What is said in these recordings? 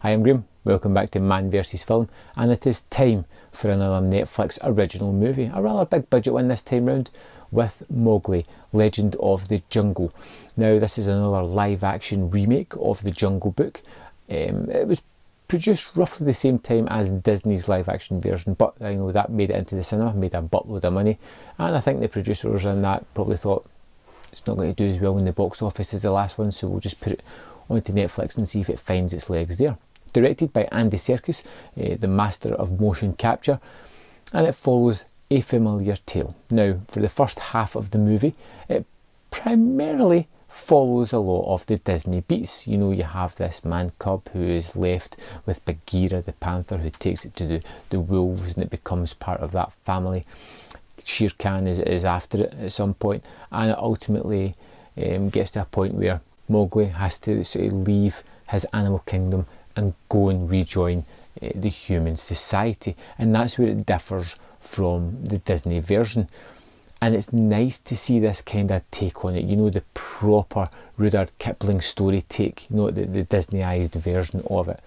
Hi, I'm Graham. Welcome back to Man vs Film, and it is time for another Netflix original movie. A rather big budget one this time round, with Mowgli Legend of the Jungle. Now, this is another live action remake of the Jungle Book. It was produced roughly the same time as Disney's live action version, but I know that made it into the cinema, made a buttload of money, and I think the producers in that probably thought it's not going to do as well in the box office as the last one, so we'll just put it onto Netflix and see if it finds its legs there. Directed by Andy Serkis, the master of motion capture, and it follows a familiar tale. Now, for the first half of the movie, it primarily follows a lot of the Disney beats. You know, you have this man cub who is left with Bagheera the panther, who takes it to the wolves, and it becomes part of that family. Shere Khan is after it at some point, and it ultimately gets to a point where Mowgli has to sort of leave his animal kingdom and go and rejoin the human society, and that's where it differs from the Disney version. And it's nice to see this kind of take on it, you know, the proper Rudyard Kipling story take, you know, the Disneyized version of it.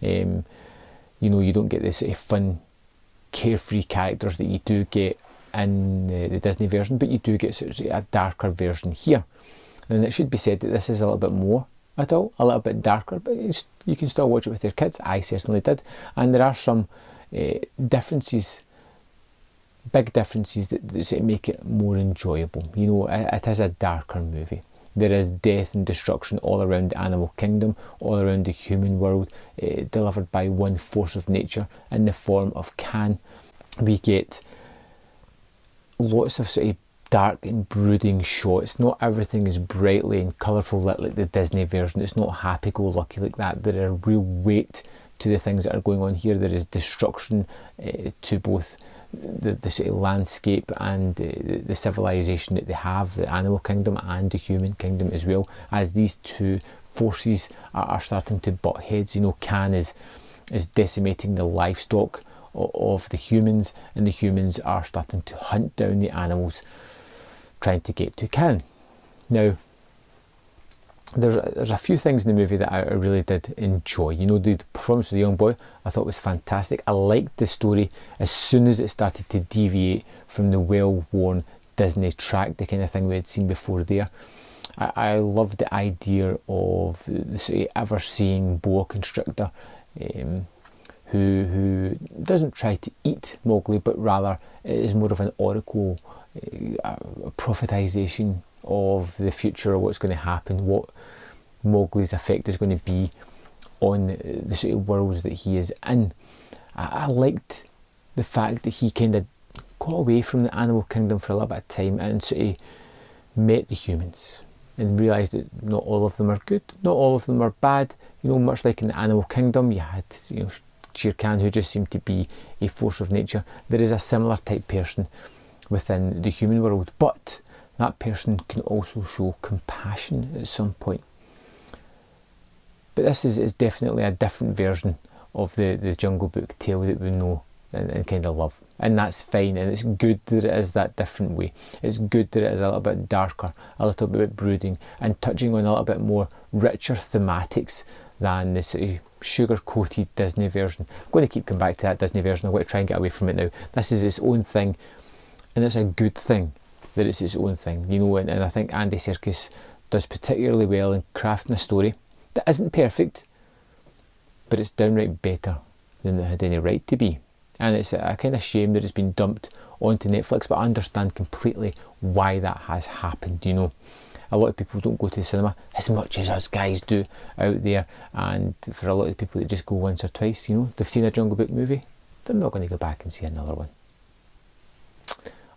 You know, you don't get this sort of fun, carefree characters that you do get in the Disney version, but you do get sort of a darker version here. And it should be said that this is a little bit more adult, a little bit darker, but you can still watch it with your kids. I certainly did. And there are some differences, big differences that sort of make it more enjoyable. You know, it is a darker movie. There is death and destruction all around the animal kingdom, all around the human world, delivered by one force of nature in the form of Khan. We get lots of sort of dark and brooding shots. Not everything is brightly and colourful lit like the Disney version. It's not happy-go-lucky like that. There are real weight to the things that are going on here. There is destruction to both the sort of landscape and the civilization that they have, the animal kingdom and the human kingdom as well, as these two forces are starting to butt heads. You know, Khan is decimating the livestock of the humans, and the humans are starting to hunt down the animals, trying to get to Khan. Now, there's a few things in the movie that I really did enjoy. You know, the performance of the young boy I thought was fantastic. I liked the story as soon as it started to deviate from the well-worn Disney track, the kind of thing we had seen before there. I loved the idea of the sort of ever-seeing boa constrictor who doesn't try to eat Mowgli, but rather is more of an oracle, a prophetization of the future, of what's going to happen, what Mowgli's effect is going to be on the sort of worlds that he is in. I liked the fact that he kind of got away from the animal kingdom for a little bit of time and sort of met the humans and realised that not all of them are good, not all of them are bad. You know, much like in the animal kingdom, you had, you know, Shere Khan, who just seemed to be a force of nature. There is a similar type person within the human world, but that person can also show compassion at some point. But this is definitely a different version of the Jungle Book tale that we know and kind of love, and that's fine, and it's good that it is that different way. It's good that it is a little bit darker, a little bit brooding, and touching on a little bit more richer thematics than the sort of sugar-coated Disney version. I'm going to keep coming back to that Disney version. I'm going to try and get away from it now. This is its own thing, and it's a good thing that it's its own thing, you know, and I think Andy Serkis does particularly well in crafting a story that isn't perfect, but it's downright better than it had any right to be. And it's a kind of shame that it's been dumped onto Netflix, but I understand completely why that has happened. You know, a lot of people don't go to the cinema as much as us guys do out there, and for a lot of people that just go once or twice, you know, they've seen a Jungle Book movie, they're not going to go back and see another one,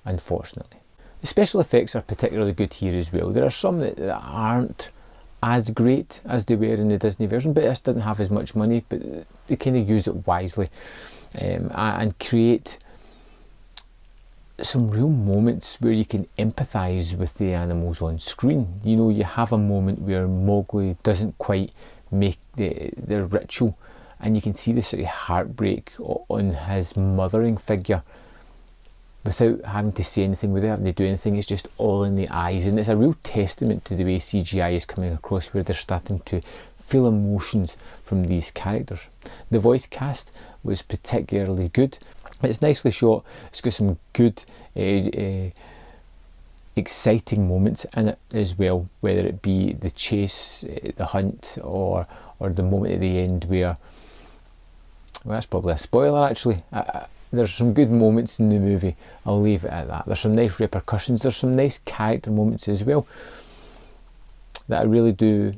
unfortunately. The special effects are particularly good here as well. There are some that aren't as great as they were in the Disney version, but this didn't have as much money, but they kind of use it wisely and create some real moments where you can empathise with the animals on screen. You know, you have a moment where Mowgli doesn't quite make the ritual, and you can see the sort of heartbreak on his mothering figure without having to say anything, without having to do anything. It's just all in the eyes, and it's a real testament to the way CGI is coming across, where they're starting to feel emotions from these characters. The voice cast was particularly good. It's nicely shot, it's got some good exciting moments in it as well, whether it be the chase, the hunt, or the moment at the end where, well, that's probably a spoiler actually. There's some good moments in the movie, I'll leave it at that. There's some nice repercussions, there's some nice character moments as well, that I really do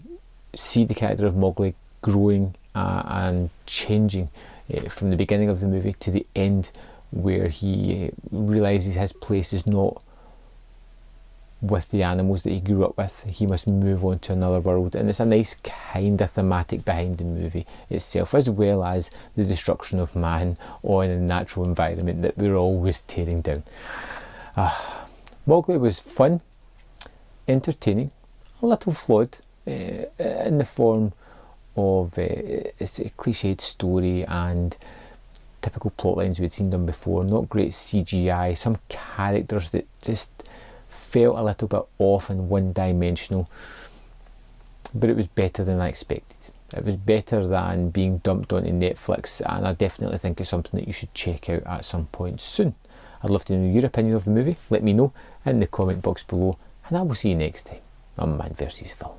see the character of Mowgli growing and changing from the beginning of the movie to the end, where he realises his place is not with the animals that he grew up with. He must move on to another world, and it's a nice kind of thematic behind the movie itself, as well as the destruction of man on a natural environment that we're always tearing down. Mowgli was fun, entertaining, a little flawed in the form of it's a cliched story and typical plot lines we'd seen done before. Not great CGI, some characters that just felt a little bit off and one-dimensional, but it was better than I expected. It was better than being dumped onto Netflix, and I definitely think it's something that you should check out at some point soon. I'd love to know your opinion of the movie. Let me know in the comment box below, and I will see you next time on Man vs Film.